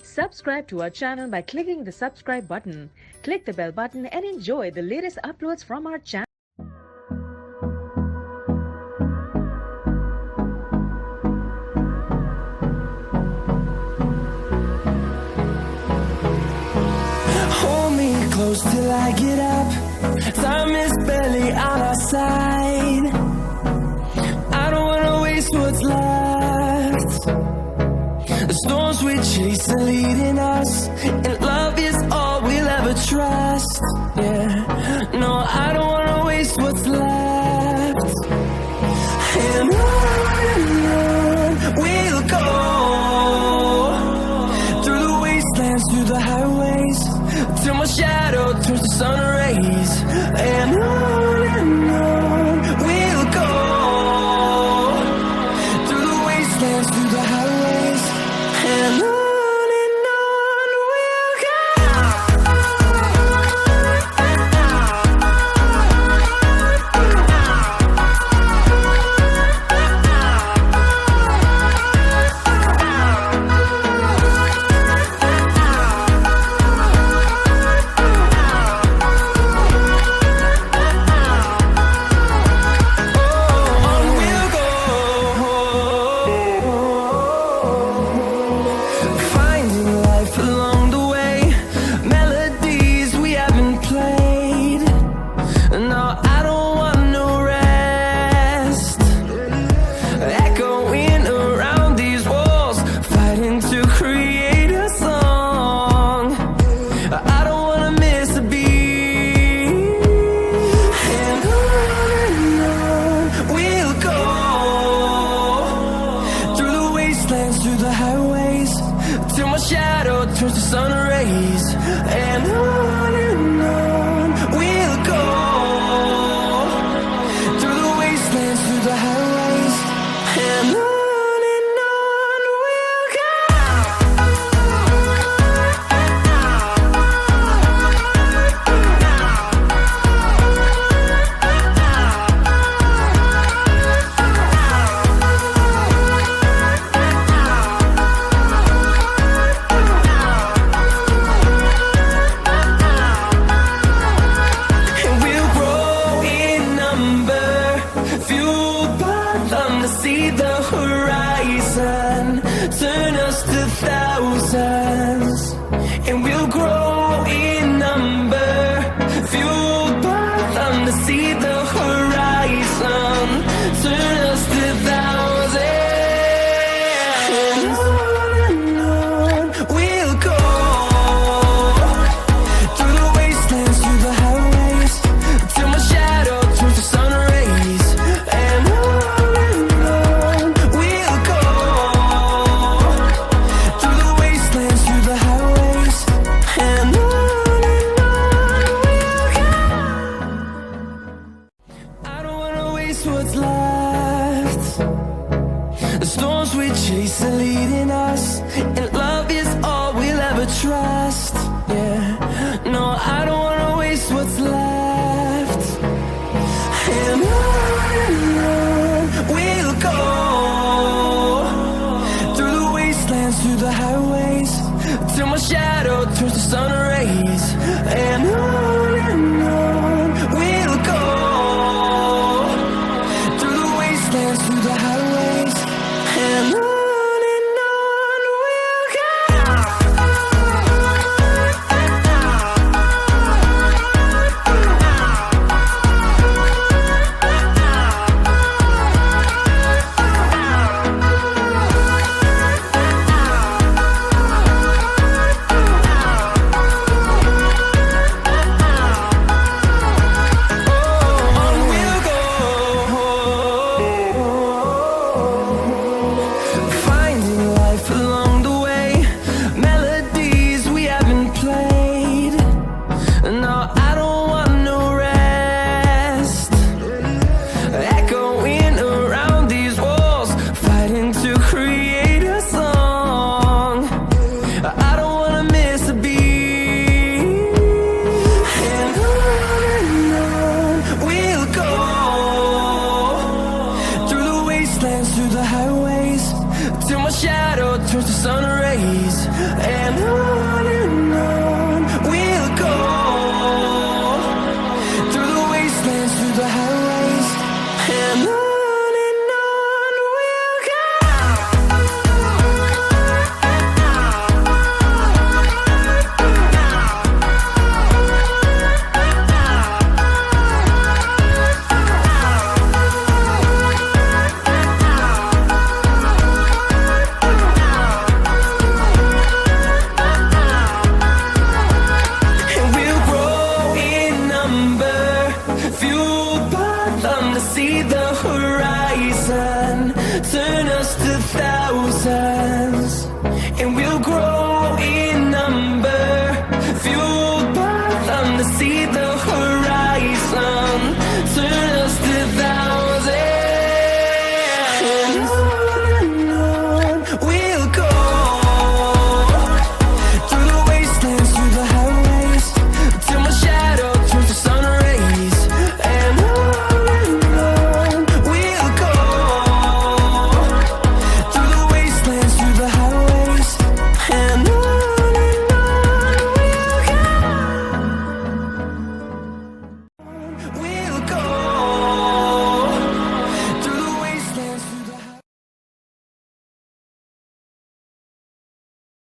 Subscribe to our channel by clicking the subscribe button. Click the bell button and enjoy the latest uploads from our channel. Hold me close till I get up. Time is barely on our side. I don't wanna waste what's left. The storms we chase are leading us, and love is all we'll ever trust. Yeah, no, I don't wanna waste what's left. And on we'll go, through the wastelands, through the highways, till my shadow turns to sun rays. And on we'll go, through the wastelands, through the highways, and on we'll go. Through the highways, till my shadow turns to sun rays. And on we'll go, through the wastelands, through the highways, and on we'll go. See the horizon, turn us to thousands, and we'll grow in number, fueled by them to see the horizon, turn us to thousands, and on we'll go, through the wastelands, through the highways, till my shadow turns to sun rays. And what's left, the storms we chase are leading us, and love is all we'll ever trust. Yeah, no, I don't wanna waste what's left. And on we'll go, through the wastelands, through the highways, till my shadow turns to sun rays. And on